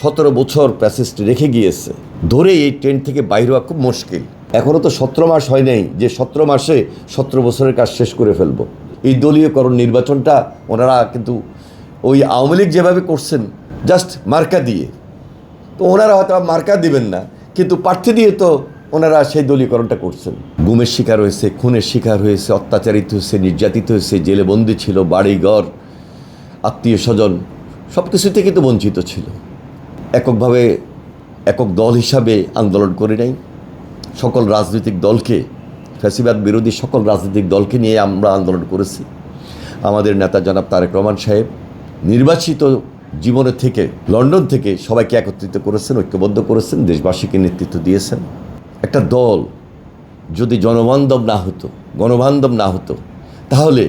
17 বছর প্যাসেজটি রেখে গিয়েছে, ধরে এই ট্রেন থেকে বাইরে হওয়া খুব মুশকিল। এখনও তো 17 মাস হয় নাই যে 17 মাসে 17 বছরের কাজ শেষ করে ফেলবো। এই দলীয়করণ নির্বাচনটা ওনারা কিন্তু ওই আওয়ামী লীগ যেভাবে করছেন জাস্ট মার্কা দিয়ে, তো ওনারা হয়তো মার্কা দিবেন না, কিন্তু প্রার্থী দিয়ে তো ওনারা সেই দলীয়করণটা করছেন। গুমের শিকার হয়েছে, খুনের শিকার হয়েছে, অত্যাচারিত হয়েছে, নির্যাতিত হয়েছে, জেলে বন্দি ছিল, বাড়িঘর, আত্মীয় স্বজন সব কিছু থেকে তো বঞ্চিত ছিল। এককভাবে একক দল হিসাবে আন্দোলন করে নাই, সকল রাজনৈতিক দলকে, ফ্যাসিবাদ বিরোধী সকল রাজনৈতিক দলকে নিয়ে আমরা আন্দোলন করেছি। আমাদের নেতা জনাব তারেক রহমান সাহেব নির্বাচিত জীবনে থেকে লন্ডন থেকে সবাইকে একত্রিত করেছেন, ঐক্যবদ্ধ করেছেন, দেশবাসীকে নেতৃত্ব দিয়েছেন। একটা দল যদি গণবান্ধব না হতো তাহলে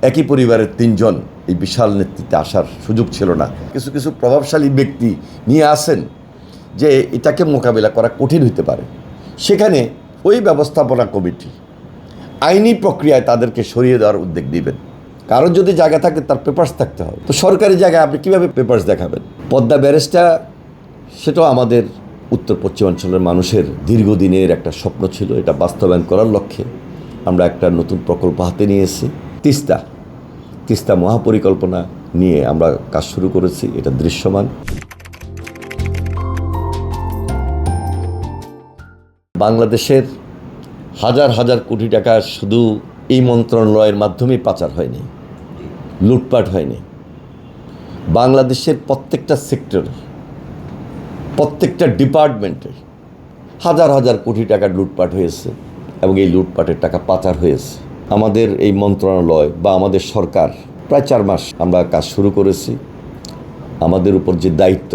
একই পরিবারের 3 জন এই বিশাল নেতৃত্বে আসার সুযোগ ছিল না। কিছু কিছু প্রভাবশালী ব্যক্তি নিয়ে আসেন যে এটাকে মোকাবিলা করা কঠিন হতে পারে, সেখানে ওই ব্যবস্থাপনা কমিটি আইনি প্রক্রিয়ায় তাদেরকে সরিয়ে দেওয়ার উদ্যোগ দিবেন। কারণ যদি জায়গা থাকে তার পেপারস থাকতে হবে, তো সরকারি জায়গায় আপনি কীভাবে পেপারস দেখাবেন? পদ্মা ব্যারেজটা সেটাও আমাদের উত্তর পশ্চিমাঞ্চলের মানুষের দীর্ঘদিনের একটা স্বপ্ন ছিল, এটা বাস্তবায়ন করার লক্ষ্যে আমরা একটা নতুন প্রকল্প হাতে নিয়েছি। তিস্তা মহাপরিকল্পনা নিয়ে আমরা কাজ শুরু করেছি, এটা দৃশ্যমান। বাংলাদেশের হাজার হাজার কোটি টাকা শুধু এই মন্ত্রণালয়ের মাধ্যমেই পাচার হয়নি, লুটপাট হয়নি। বাংলাদেশের প্রত্যেকটা সেক্টরে, প্রত্যেকটা ডিপার্টমেন্টে হাজার হাজার কোটি টাকা লুটপাট হয়েছে এবং এই লুটপাটের টাকা পাচার হয়েছে। আমাদের এই মন্ত্রণালয় বা আমাদের সরকার প্রায় 4 মাস আমরা কাজ শুরু করেছি। আমাদের উপর যে দায়িত্ব,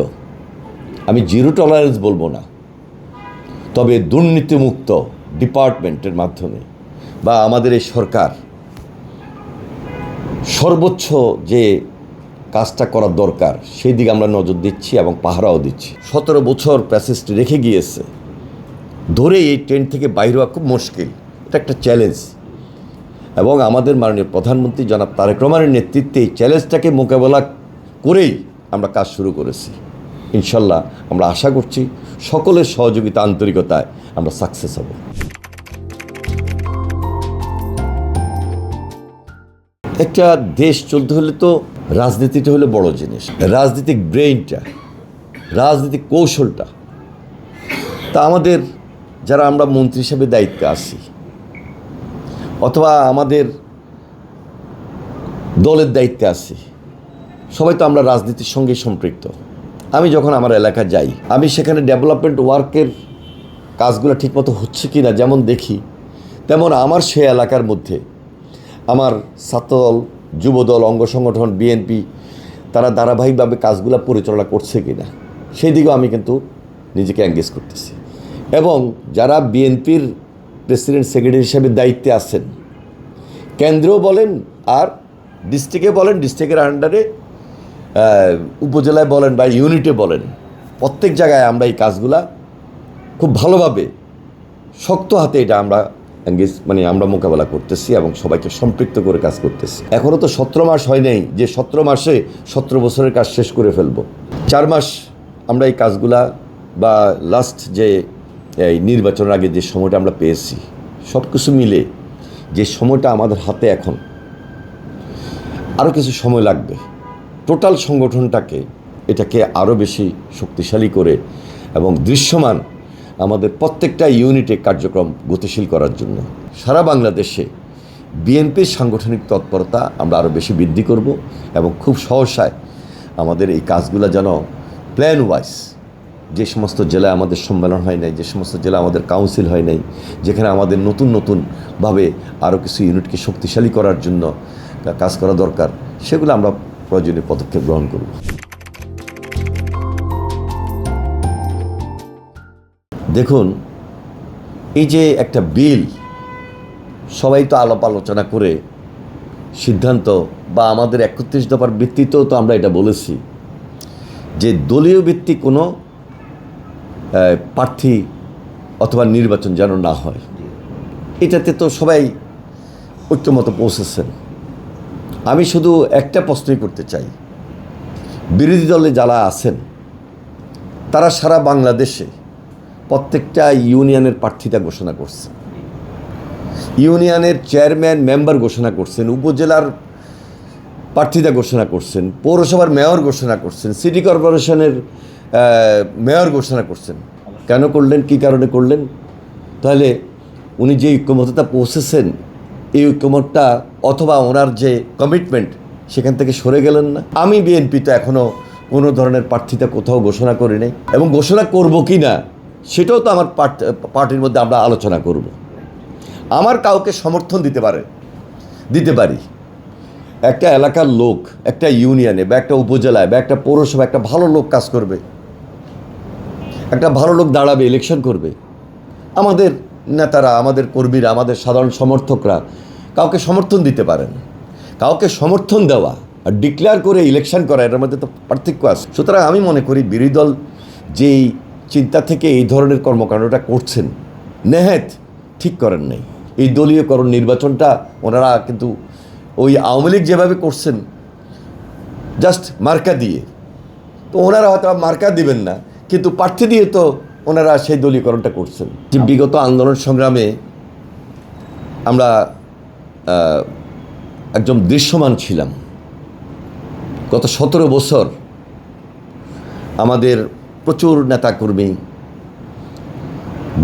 আমি জিরো টলারেন্স বলবো না, তবে দুর্নীতিমুক্ত ডিপার্টমেন্টের মাধ্যমে বা আমাদের এই সরকার সর্বোচ্চ যে কাজটা করা দরকার সেই দিকে আমরা নজর দিচ্ছি এবং পাহারাও দিচ্ছি। 17 বছর প্যাসেজটি রেখে গিয়েছে, ধরে এই ট্রেন থেকে বাইরে হওয়া খুব মুশকিল। এটা একটা চ্যালেঞ্জ এবং আমাদের মাননীয় প্রধানমন্ত্রী জনাব তারেক রহমানের নেতৃত্বে এই চ্যালেঞ্জটাকে মোকাবেলা করেই আমরা কাজ শুরু করেছি। ইনশাল্লাহ আমরা আশা করছি সকলের সহযোগিতা, আন্তরিকতায় আমরা সাকসেস হব। একটা দেশ চলতে হলে তো রাজনীতিটা হলো বড় জিনিস, রাজনৈতিক ব্রেইনটা, রাজনৈতিক কৌশলটা। তা আমাদের যারা আমরা মন্ত্রী হিসেবে দায়িত্বে আছি অথবা আমাদের দলের দায়িত্বে আছি, সবাই তো আমরা রাজনীতির সঙ্গে সম্পৃক্ত। আমি যখন আমার এলাকা যাই, আমি সেখানে ডেভেলপমেন্ট ওয়ার্কের কাজগুলো ঠিকমতো হচ্ছে কি না যেমন দেখি, তেমন আমার সে এলাকার মধ্যে আমার ছাত্রদল, যুবদল, অঙ্গ সংগঠন, বিএনপি তারা ধারাবাহিকভাবে কাজগুলো পরিচালনা করছে কি না সেই দিকেও আমি কিন্তু নিজেকে এঙ্গেজ করতেছি। এবং যারা বিএনপির প্রেসিডেন্ট সেক্রেটারি হিসেবে দায়িত্বে আছেন, কেন্দ্রেও বলেন আর ডিস্ট্রিক্টে বলেন, ডিস্ট্রিক্টের আন্ডারে উপজেলায় বলেন বা ইউনিটে বলেন, প্রত্যেক জায়গায় আমরা এই কাজগুলা খুব ভালোভাবে শক্ত হাতে এটা আমরা আমরা মোকাবেলা করতেছি এবং সবাইকে সম্পৃক্ত করে কাজ করতেছি। এখনও তো 17 মাস হয় নাই যে 17 মাসে 17 বছরের কাজ শেষ করে ফেলবো। 4 মাস আমরা এই কাজগুলা বা লাস্ট যে এই নির্বাচনের আগে যে সময়টা আমরা পেয়েছি, সব কিছু মিলে যে সময়টা আমাদের হাতে, এখন আরও কিছু সময় লাগবে টোটাল সংগঠনটাকে এটাকে আরও বেশি শক্তিশালী করে এবং দৃশ্যমান আমাদের প্রত্যেকটা ইউনিটে কার্যক্রম গতিশীল করার জন্য। সারা বাংলাদেশে বিএনপির সাংগঠনিক তৎপরতা আমরা আরও বেশি বৃদ্ধি করব এবং খুব সহসায় আমাদের এই কাজগুলো যেন প্ল্যান ওয়াইজ, যে সমস্ত জেলায় আমাদের সম্মেলন হয় নাই, যে সমস্ত জেলা আমাদের কাউন্সিল হয় নাই, যেখানে আমাদের নতুনভাবে আরও কিছু ইউনিটকে শক্তিশালী করার জন্য কাজ করা দরকার, সেগুলো আমরা প্রয়োজনীয় পদক্ষেপ গ্রহণ করব। দেখুন, এই যে একটা বিল সবাই তো আলাপ আলোচনা করে সিদ্ধান্ত বা আমাদের 31 দফার ভিত্তিতেও তো আমরা এটা বলেছি যে দলীয় ভিত্তিক কোনো প্রার্থী অথবা নির্বাচন যেন না হয়। এটাতে তো সবাই ঐক্যমত পৌঁছেছেন। আমি শুধু একটা প্রশ্নই করতে চাই, বিরোধী দলে যারা আছেন তারা সারা বাংলাদেশে প্রত্যেকটা ইউনিয়নের প্রার্থিতা ঘোষণা করছে, ইউনিয়নের চেয়ারম্যান মেম্বার ঘোষণা করছেন, উপজেলার প্রার্থিতা ঘোষণা করছেন, পৌরসভার মেয়র ঘোষণা করছেন, সিটি কর্পোরেশনের মেয়র ঘোষণা করছেন। কেন করলেন, কী কারণে করলেন? তাহলে উনি যে ঐক্যমত্যতা পৌঁছেছেন, এই ঐক্যমতটা অথবা ওনার যে কমিটমেন্ট সেখান থেকে সরে গেলেন না। আমি বিএনপি তো এখনও কোনো ধরনের প্রার্থিতা কোথাও ঘোষণা করি নাই, এবং ঘোষণা করব কি না সেটাও তো আমার পার্টির মধ্যে আমরা আলোচনা করব। আমার কাউকে সমর্থন দিতে পারি, একটা এলাকার লোক একটা ইউনিয়নে বা একটা উপজেলায় বা একটা পৌরসভা একটা ভালো লোক কাজ করবে, একটা ভালো লোক দাঁড়াবে, ইলেকশন করবে, আমাদের নেতারা, আমাদের কর্মীরা, আমাদের সাধারণ সমর্থকরা কাউকে সমর্থন দিতে পারেন। কাউকে সমর্থন দেওয়া আর ডিক্লেয়ার করে ইলেকশন করা, এর মধ্যে তো পার্থক্য আছে। সুতরাং আমি মনে করি বিরোধী দল যেই চিন্তা থেকে এই ধরনের কর্মকাণ্ডটা করছেন, নেহাত ঠিক করেন নাই। এই দলীয়করণ নির্বাচনটা ওনারা কিন্তু ওই আওয়ামী লীগ যেভাবে করছেন জাস্ট মার্কা দিয়ে, তো ওনারা হয়তো মার্কা দিবেন না, কিন্তু প্রার্থী দিয়ে তো ওনারা সেই দলীয়করণটা করছেন। যে বিগত আন্দোলন সংগ্রামে আমরা একদম দৃশ্যমান ছিলাম। গত 17 বছর আমাদের প্রচুর নেতাকর্মী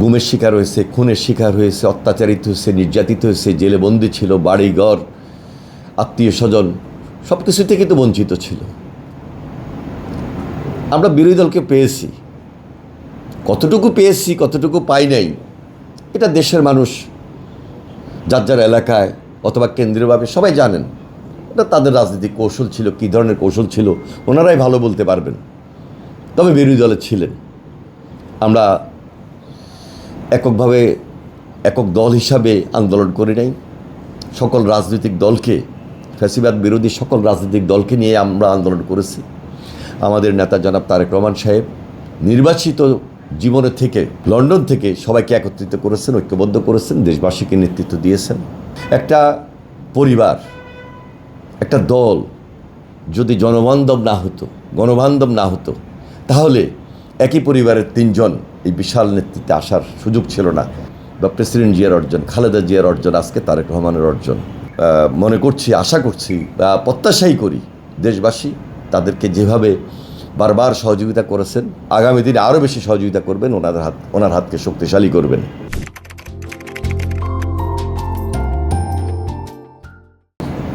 গুমের শিকার হয়েছে, খুনের শিকার হয়েছে, অত্যাচারিত হয়েছে, নির্যাতিত হয়েছে, জেলে বন্দি ছিল, বাড়িঘর, আত্মীয় স্বজন সব কিছু থেকে তো বঞ্চিত ছিল। আমরা বিরোধী দলকে পেয়েছি, কতটুকু পেয়েছি কতটুকু পাই নাই এটা দেশের মানুষ যার যার এলাকায় অথবা কেন্দ্রীয়ভাবে সবাই জানেন। এটা তাদের রাজনৈতিক কৌশল ছিল, কী ধরনের কৌশল ছিল ওনারাই ভালো বলতে পারবেন। তবে বিরোধী দলে ছিলেন, আমরা এককভাবে একক দল হিসাবে আন্দোলন করি নাই। সকল রাজনৈতিক দলকে, ফ্যাসিবাদ বিরোধী সকল রাজনৈতিক দলকে নিয়ে আমরা আন্দোলন করেছি। আমাদের নেতা জনাব তারেক রহমান সাহেব নির্বাচিত জীবনের থেকে, লন্ডন থেকে সবাইকে একত্রিত করেছেন, ঐক্যবদ্ধ করেছেন, দেশবাসীকে নেতৃত্ব দিয়েছেন। একটা পরিবার, একটা দল যদি গণবান্ধব না হতো তাহলে একই পরিবারের 3 জন এই বিশাল নেতৃত্বে আসার সুযোগ ছিল না। বা প্রেসিডেন্ট জিয়ার অর্জন, খালেদা জিয়ার অর্জন, আজকে তারেক রহমানের অর্জন। মনে করছি, আশা করছি বা প্রত্যাশাই করি দেশবাসী তাদেরকে যেভাবে বারবার সহযোগিতা করেছেন, আগামী দিনে আরও বেশি সহযোগিতা করবেন, ওনার হাতকে শক্তিশালী করবেন।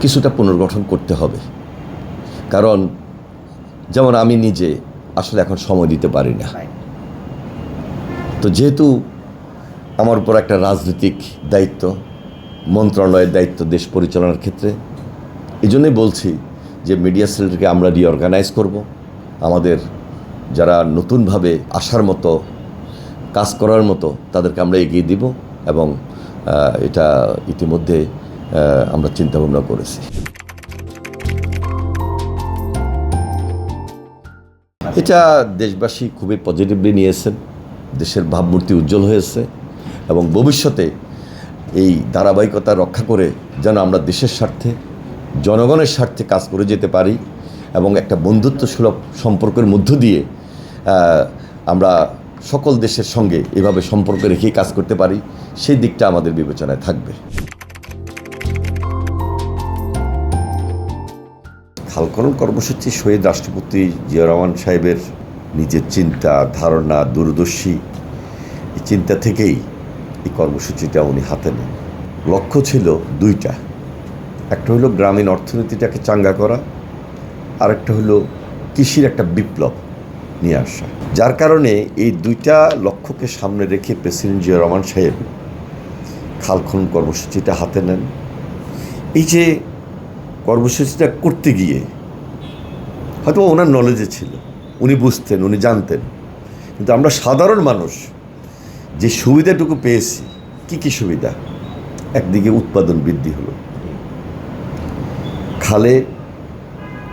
কিছুটা পুনর্গঠন করতে হবে, কারণ যেমন আমি নিজে আসলে এখন সময় দিতে পারি না। তো যেহেতু আমার উপর একটা রাজনৈতিক দায়িত্ব, মন্ত্রণালয়ের দায়িত্ব দেশ পরিচালনার ক্ষেত্রে, এই জন্যই বলছি যে মিডিয়া সেলটাকে আমরা রিঅর্গানাইজ করব। আমাদের যারা নতুনভাবে আসার মতো, কাজ করার মতো, তাদেরকে আমরা এগিয়ে দিব, এবং এটা ইতিমধ্যে আমরা চিন্তাভাবনা করেছি। এটা দেশবাসী খুবই পজিটিভলি নিয়েছেন, দেশের ভাবমূর্তি উজ্জ্বল হয়েছে, এবং ভবিষ্যতে এই ধারাবাহিকতা রক্ষা করে যেন আমরা দেশের স্বার্থে, জনগণের স্বার্থে কাজ করে যেতে পারি, এবং একটা বন্ধুত্বসুলভ সম্পর্কের মধ্য দিয়ে আমরা সকল দেশের সঙ্গে এভাবে সম্পর্ক রেখেই কাজ করতে পারি, সেই দিকটা আমাদের বিবেচনায় থাকবে। খাল খনন কর্মসূচি শহীদ রাষ্ট্রপতি জিয়া রহমান সাহেবের নিজের চিন্তা, ধারণা, দূরদর্শী এই চিন্তা থেকেই এই কর্মসূচিটা উনি হাতে নেন। লক্ষ্য ছিল 2টা, একটা হলো গ্রামীণ অর্থনীতিটাকে চাঙ্গা করা, আরেকটা হলো কৃষির একটা বিপ্লব নিয়ে আসা। যার কারণে এই 2টা লক্ষ্যকে সামনে রেখে প্রেসিডেন্ট জিয়া রহমান সাহেব খাল খনন কর্মসূচিটা হাতে নেন। এই যে কর্মসূচিটা করতে গিয়ে হয়তো ওনার নলেজে ছিল, উনি বুঝতেন, উনি জানতেন, কিন্তু আমরা সাধারণ মানুষ যে সুবিধাটুকু পেয়েছি, কি সুবিধা? একদিকে উৎপাদন বৃদ্ধি হলো, খালে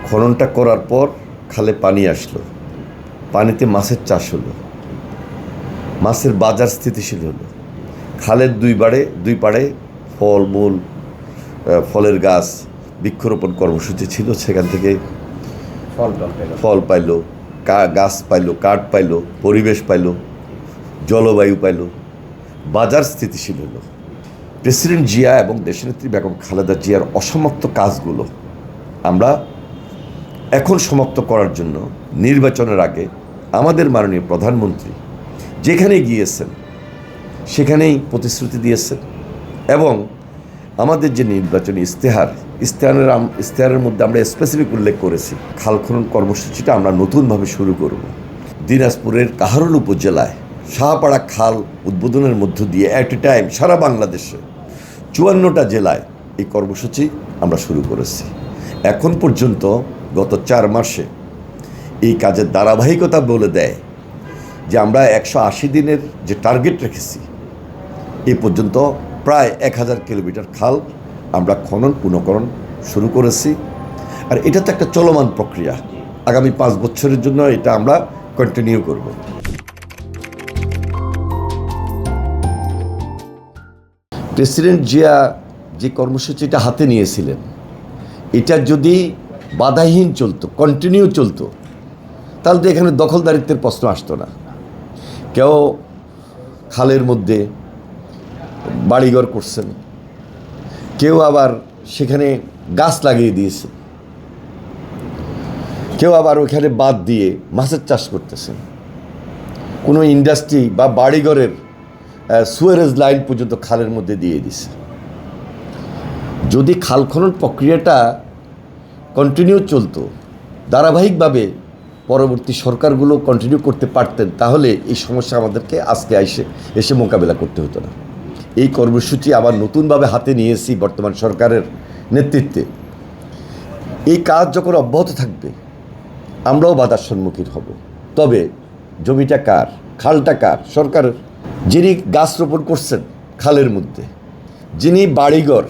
খননটা করার পর খালে পানি আসলো, পানিতে মাছের চাষ হলো, মাছের বাজার স্থিতিশীল হলো, খালের দুই পাড়ে ফলমূল, ফলের গাছ, বৃক্ষরোপণ কর্মসূচি ছিল, সেখান থেকে ফল পাইল, গাছ পাইলো, কাঠ পাইলো, পরিবেশ পাইলো, জলবায়ু পাইলো, বাজার স্থিতিশীল হলো। প্রেসিডেন্ট জিয়া এবং দেশনেত্রী বেগম খালেদা জিয়ার অসমাপ্ত কাজগুলো আমরা এখন সমাপ্ত করার জন্য নির্বাচনের আগে আমাদের মাননীয় প্রধানমন্ত্রী যেখানে গিয়েছেন সেখানেই প্রতিশ্রুতি দিয়েছেন এবং আমাদের যে নির্বাচনী ইশতেহারের মধ্যে আমরা স্পেসিফিক উল্লেখ করেছি খাল খনন কর্মসূচিটা আমরা নতুনভাবে শুরু করব। দিনাজপুরের কাহারোল উপজেলায় শাহপাড়া খাল উদ্বোধনের মধ্য দিয়ে অ্যাট এ টাইম সারা বাংলাদেশে 54টা জেলায় এই কর্মসূচি আমরা শুরু করেছি। এখন পর্যন্ত গত 4 মাসে এই কাজের ধারাবাহিকতা বলে দেয় যে আমরা 180 দিনের যে টার্গেট রেখেছি এই পর্যন্ত প্রায় 1000 কিলোমিটার খাল আমরা খনন পুনঃকরণ শুরু করেছি। আর এটা তো একটা চলমান প্রক্রিয়া, আগামী 5 বছরের জন্য এটা আমরা কন্টিনিউ করব। প্রেসিডেন্ট জিয়া যে কর্মসূচিটা হাতে নিয়েছিলেন এটা যদি বাধাহীন চলতো, কন্টিনিউ চলতো, তাহলে তো এখানে দখলদারিত্বের প্রশ্ন আসতো না। কেউ খালের মধ্যে বাড়িঘর করছেন, কেউ আবার সেখানে গাছ লাগিয়ে দিয়েছেন, কেউ আবার ওইখানে বাদ দিয়ে মাছের চাষ করতেছেন, কোনো ইন্ডাস্ট্রি বা বাড়িঘরের সুয়ারেজ লাইন পর্যন্ত খালের মধ্যে দিয়ে দিছে। যদি খাল খনন প্রক্রিয়াটা কন্টিনিউ চলতো, ধারাবাহিকভাবে পরবর্তী সরকারগুলো কন্টিনিউ করতে পারতেন, তাহলে এই সমস্যা আমাদেরকে আজকে এসে মোকাবেলা করতে হতো না। এই কর্মসূচি আবার নতুনভাবে হাতে নিয়েছি বর্তমান সরকারের নেতৃত্বে। এই কাজ যখন অব্যাহত থাকবে আমরাও বাধার সম্মুখীন হব। তবে জমিটা কার, খালটা কার? সরকারের। যিনি গাছ রোপণ করছেন খালের মধ্যে, যিনি বাড়িঘর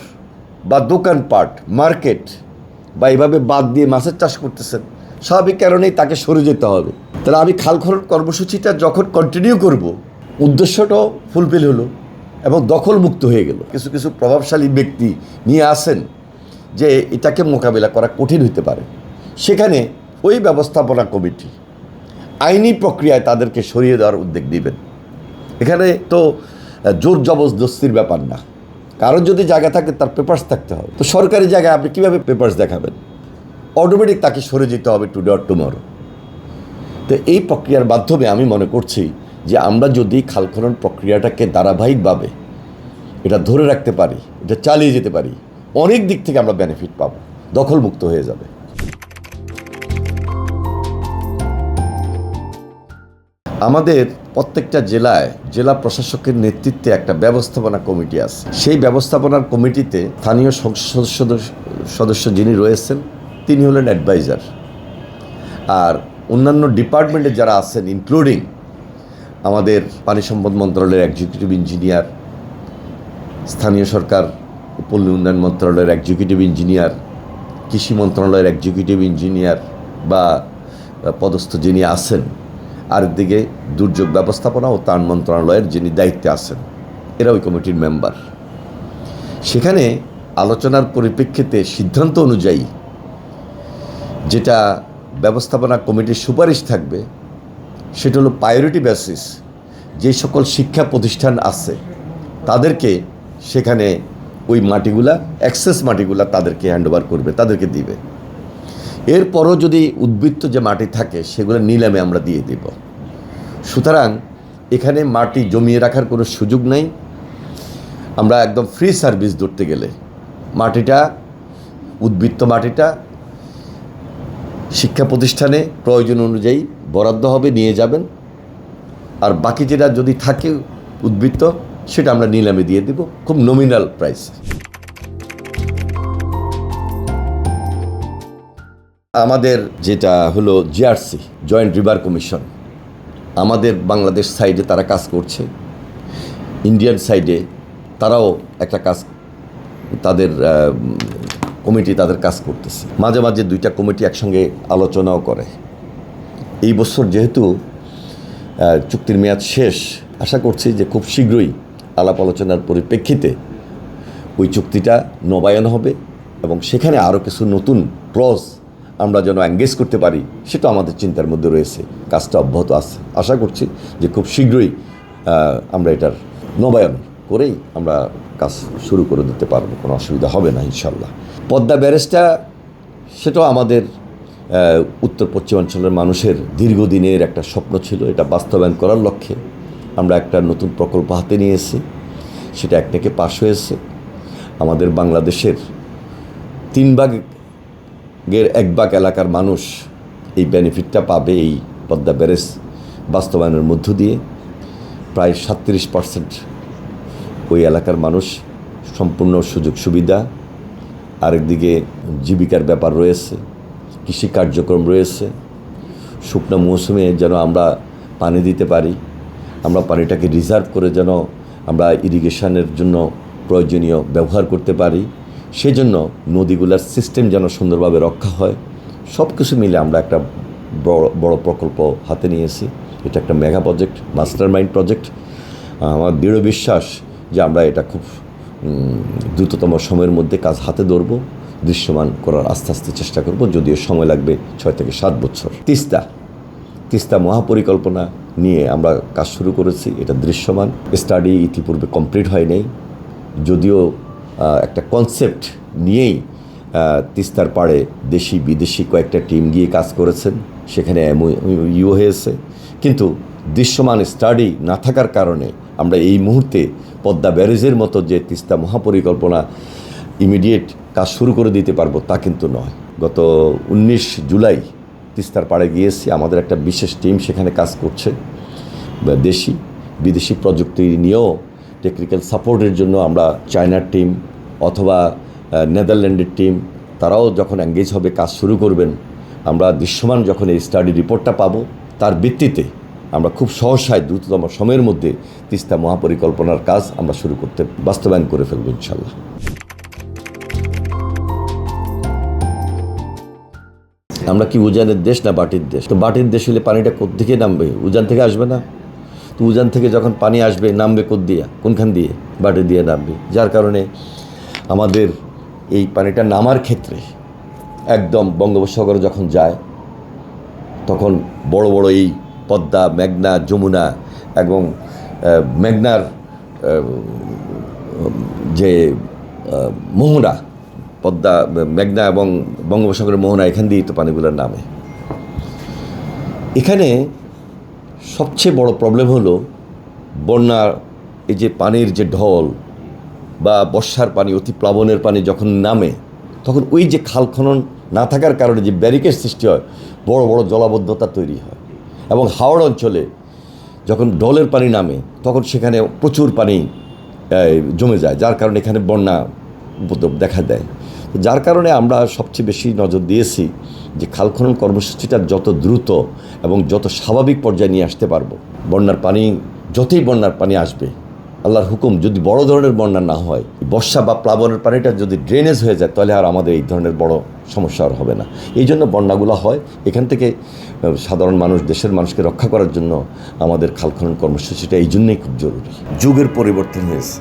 বা দোকানপাট, মার্কেট বা এভাবে বাদ দিয়ে মাছের চাষ করতেছেন, স্বাভাবিক কারণেই তাকে সরে যেতে হবে। তাহলে আমি খাল খনন কর্মসূচিটা যখন কন্টিনিউ করব, উদ্দেশ্যটাও ফুলফিল হলো এবং দখলমুক্ত হয়ে গেল। কিছু কিছু প্রভাবশালী ব্যক্তি নিয়ে আসেন যে এটাকে মোকাবিলা করা কঠিন হতে পারে, সেখানে ওই ব্যবস্থাপনা কমিটি আইনি প্রক্রিয়ায় তাদেরকে সরিয়ে দেওয়ার উদ্যোগ নেবেন। এখানে তো জোর জবরদস্তির ব্যাপার না, কারণ যদি জায়গা থাকে তার পেপারস থাকতে হবে। তো সরকারি জায়গায় আপনি কীভাবে পেপারস দেখাবেন? অটোমেটিক তাকে সরে যেতে হবে টুডে অর টুমরো। তো এই প্রক্রিয়ার মাধ্যমে আমি মনে করছি যে আমরা যদি খাল খনন প্রক্রিয়াটাকে ধারাবাহিকভাবে এটা ধরে রাখতে পারি, এটা চালিয়ে যেতে পারি, অনেক দিক থেকে আমরা বেনিফিট পাবো, দখলমুক্ত হয়ে যাবে। আমাদের প্রত্যেকটা জেলায় জেলা প্রশাসকের নেতৃত্বে একটা ব্যবস্থাপনা কমিটি আছে। সেই ব্যবস্থাপনার কমিটিতে স্থানীয় সংসদ সদস্য যিনি রয়েছেন তিনি হলেন অ্যাডভাইজার। আর অন্যান্য ডিপার্টমেন্টে যারা আছেন, ইনক্লুডিং আমাদের পানি সম্পদ মন্ত্রণালয়ের এক্সিকিউটিভ ইঞ্জিনিয়ার, স্থানীয় সরকার পল্লী উন্নয়ন মন্ত্রণালয়ের এক্সিকিউটিভ ইঞ্জিনিয়ার, কৃষি মন্ত্রণালয়ের এক্সিকিউটিভ ইঞ্জিনিয়ার বা পদস্থ যিনি আছেন, আর দিকে দুর্যোগ ব্যবস্থাপনা ও ত্রাণ মন্ত্রণালয়ের যিনি দায়িত্বে আছেন, এরা ওই কমিটির মেম্বার। সেখানে আলোচনার পরিপ্রেক্ষিতে সিদ্ধান্ত অনুযায়ী যেটা ব্যবস্থাপনা কমিটির সুপারিশ থাকবে সেটা হলো প্রায়োরিটি বেসিস। যে সকল শিক্ষা প্রতিষ্ঠান আছে তাদেরকে সেখানে ওই মাটিগুলা, অ্যাক্সেস মাটিগুলা তাদেরকে হ্যান্ডওভার করবে, তাদেরকে দিবে। এরপরও যদি উদ্বৃত্ত যে মাটি থাকে সেগুলো নিলামে আমরা দিয়ে দেব। সুতরাং এখানে মাটি জমিয়ে রাখার কোনো সুযোগ নাই। আমরা একদম ফ্রি সার্ভিস ধরতে গেলে মাটিটা, উদ্বৃত্ত মাটিটা শিক্ষা প্রতিষ্ঠানে প্রয়োজন অনুযায়ী বরাদ্দ হবে, নিয়ে যাবেন। আর বাকি যেটা যদি থাকে উদ্বৃত্ত সেটা আমরা নিলামে দিয়ে দেব খুব নমিনাল প্রাইসে। আমাদের যেটা হলো জিআরসি, জয়েন্ট রিভার কমিশন, আমাদের বাংলাদেশ সাইডে তারা কাজ করছে, ইন্ডিয়ান সাইডে তারাও একটা কাজ, তাদের কমিটি তাদের কাজ করতেছে। মাঝে মাঝে দুইটা কমিটি একসঙ্গে আলোচনাও করে। এই বছর যেহেতু চুক্তির মেয়াদ শেষ, আশা করছি যে খুব শীঘ্রই আলাপ আলোচনার পরিপ্রেক্ষিতে ওই চুক্তিটা নবায়ন হবে এবং সেখানে আরও কিছু নতুন ক্লজ আমরা যেন এঙ্গেজ করতে পারি সেটা আমাদের চিন্তার মধ্যে রয়েছে। কাজটা অব্যাহত আছে, আশা করছি যে খুব শীঘ্রই আমরা এটার নবায়ন করেই আমরা কাজ শুরু করে দিতে পারবো, কোনো অসুবিধা হবে না ইনশাল্লাহ। পদ্মা ব্যারেজটা সেটাও আমাদের উত্তর পশ্চিমাঞ্চলের মানুষের দীর্ঘদিনের একটা স্বপ্ন ছিল। এটা বাস্তবায়ন করার লক্ষ্যে আমরা একটা নতুন প্রকল্প হাতে নিয়েছি, সেটা একটাকে পাশ হয়েছে। আমাদের বাংলাদেশের 3 ভাগের 1 ভাগ এলাকার মানুষ এই বেনিফিটটা পাবে এই পদ্মা ব্যারেজ বাস্তবায়নের মধ্য দিয়ে। প্রায় 37% ওই এলাকার মানুষ সম্পূর্ণ সুযোগ সুবিধা, আরেকদিকে জীবিকার ব্যাপার রয়েছে, কৃষি কার্যক্রম রয়েছে। শুকনো মৌসুমে যেন আমরা পানি দিতে পারি, আমরা পানিটাকে রিজার্ভ করে যেন আমরা ইরিগেশনের জন্য প্রয়োজনীয় ব্যবহার করতে পারি, সেজন্য নদীগুলোর সিস্টেম যেন সুন্দরভাবে রক্ষা হয়। সব কিছু মিলে আমরা একটা বড় প্রকল্প হাতে নিয়েছি। এটা একটা mega project, master mind project. আমার দৃঢ় বিশ্বাস যে আমরা এটা খুব দ্রুততম সময়ের মধ্যে কাজ হাতে ধরব, দৃশ্যমান করার আস্তে আস্তে চেষ্টা করব, যদিও সময় লাগবে 6 থেকে 7 বছর। তিস্তা মহাপরিকল্পনা নিয়ে আমরা কাজ শুরু করেছি। এটা দৃশ্যমান, স্টাডি ইতিপূর্বে কমপ্লিট হয় নাই, যদিও একটা কনসেপ্ট নিয়েই তিস্তার পাড়ে দেশি বিদেশি কয়েকটা টিম গিয়ে কাজ করেছেন, সেখানে MOU হয়েছে। কিন্তু দৃশ্যমান স্টাডি না থাকার কারণে আমরা এই মুহূর্তে পদ্মা ব্যারেজের মতো যে তিস্তা মহাপরিকল্পনা ইমিডিয়েট কাজ শুরু করে দিতে পারবো তা কিন্তু নয়। গত 19 জুলাই তিস্তার পাড়ে গিয়েছি, আমাদের একটা বিশেষ টিম সেখানে কাজ করছে। দেশি বিদেশি প্রযুক্তি নিয়েও টেকনিক্যাল সাপোর্টের জন্য আমরা চায়নার টিম অথবা নেদারল্যান্ডের টিম, তারাও যখন এঙ্গেজ হবে কাজ শুরু করবেন, আমরা দৃশ্যমান যখন এই স্টাডি রিপোর্টটা পাবো, তার ভিত্তিতে আমরা খুব সহসায় দ্রুততম সময়ের মধ্যে তিস্তা মহাপরিকল্পনার কাজ আমরা শুরু করতে বাস্তবায়ন করে ফেলব ইনশাল্লাহ। আমরা কি উজানের দেশ না বাটির দেশ? তো বাটির দেশ হলে পানিটা কোত্থেকে নামবে? উজান থেকে আসবে না? তো উজান থেকে যখন পানি আসবে নামবে কোত্থেকে? কোনখান দিয়ে? বাটি দিয়ে নামবে। যার কারণে আমাদের এই পানিটা নামার ক্ষেত্রে একদম বঙ্গোপসাগরে যখন যায় তখন বড় বড় এই পদ্মা, মেঘনা, যমুনা এবং মেঘনার যে মোহনা, পদ্মা, মেঘনা এবং বঙ্গোপসাগরের মোহনা, এখান দিয়েই তো পানিগুলোর নামে। এখানে সবচেয়ে বড় প্রবলেম হলো বন্যার এই যে পানির যে ঢল বা বর্ষার পানি, অতি প্লাবনের পানি যখন নামে, তখন ওই যে খাল খনন না থাকার কারণে যে ব্যারিকেড সৃষ্টি হয়, বড় বড় জলাবদ্ধতা তৈরি হয়। এবং হাওড় অঞ্চলে যখন ঢলের পানি নামে তখন সেখানে প্রচুর পানি জমে যায়, যার কারণে এখানে বন্যা উপদ্রব দেখা দেয়। যার কারণে আমরা সবচেয়ে বেশি নজর দিয়েছি যে খাল খনন কর্মসূচিটা যত দ্রুত এবং যত স্বাভাবিক পর্যায়ে নিয়ে আসতে পারবো। বন্যার পানি, যতই বন্যার পানি আসবে, আল্লাহর হুকুম যদি বড় ধরনের বন্যা না হয়, বর্ষা বা প্লাবনের পানিটা যদি ড্রেনেজ হয়ে যায়, তাহলে আর আমাদের এই ধরনের বড় সমস্যা আর হবে না। এই জন্য বন্যাগুলো হয়। এখান থেকে সাধারণ মানুষ, দেশের মানুষকে রক্ষা করার জন্য আমাদের খাল খনন কর্মসূচিটা এই জন্যই খুব জরুরি। যুগের পরিবর্তন হয়েছে।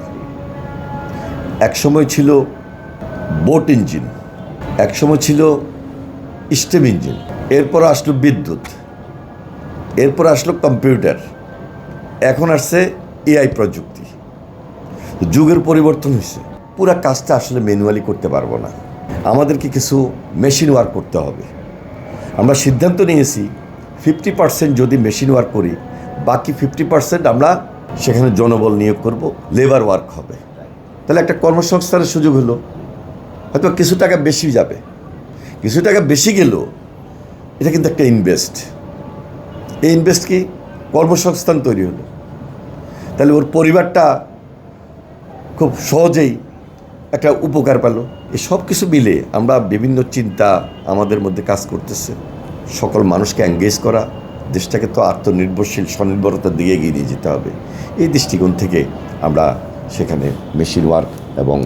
একসময় ছিল বোট ইঞ্জিন, একসময় ছিল স্টিম ইঞ্জিন, এরপর আসলো বিদ্যুৎ, এরপর আসলো কম্পিউটার, এখন আসছে AI প্রযুক্তি। যুগের পরিবর্তন হয়েছে। পুরা কাজটা আসলে ম্যানুয়ালি করতে পারবো না, আমাদেরকে কিছু মেশিন ওয়ার্ক করতে হবে। আমরা সিদ্ধান্ত নিয়েছি 50% যদি মেশিন ওয়ার্ক করি, বাকি 50% আমরা সেখানে জনবল নিয়োগ করব, লেবার ওয়ার্ক হবে। তাহলে একটা কর্মসংস্থানের সুযোগ হলো। হয়তো কিছু টাকা বেশি যাবে, কিছু টাকা বেশি গেলেও এটা কিন্তু একটা ইনভেস্ট। এই ইনভেস্ট কি? কর্মসংস্থান তৈরি হলো। তাহলে ওর পরিবারটা খুব সহজেই একটা উপকার পেল। এই সব কিছু মিলে আমরা বিভিন্ন চিন্তা আমাদের মধ্যে কাজ করতেছে। সকল মানুষকে এঙ্গেজ করা, দেশটাকে তো আত্মনির্ভরশীল, স্বনির্ভরতার দিকে এগিয়ে নিয়ে যেতে হবে। এই দৃষ্টিকোণ থেকে আমরা সেখানে মেশিন ওয়ার্ক এবং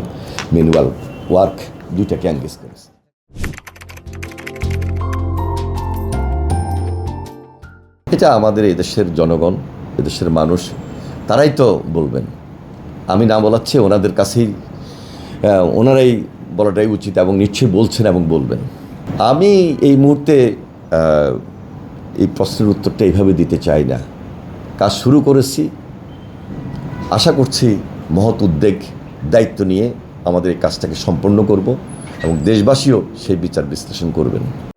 ম্যানুয়াল ওয়ার্ক দুইটাকে এঙ্গেজ করেছি। এটা আমাদের এই দেশের জনগণ, এদেশের মানুষ, তারাই তো বলবেন। আমি না বলাচ্ছি, ওনাদের কাছেই ওনারাই বলাটাই উচিত এবং নিশ্চয়ই বলছেন এবং বলবেন। আমি এই মুহূর্তে এই প্রশ্নের উত্তরটা এইভাবে দিতে চাই না। কাজ শুরু করেছি, আশা করছি মহৎ উদ্যোগ দায়িত্ব নিয়ে আমাদের এই কাজটাকে সম্পন্ন করব এবং দেশবাসীও সেই বিচার বিশ্লেষণ করবেন।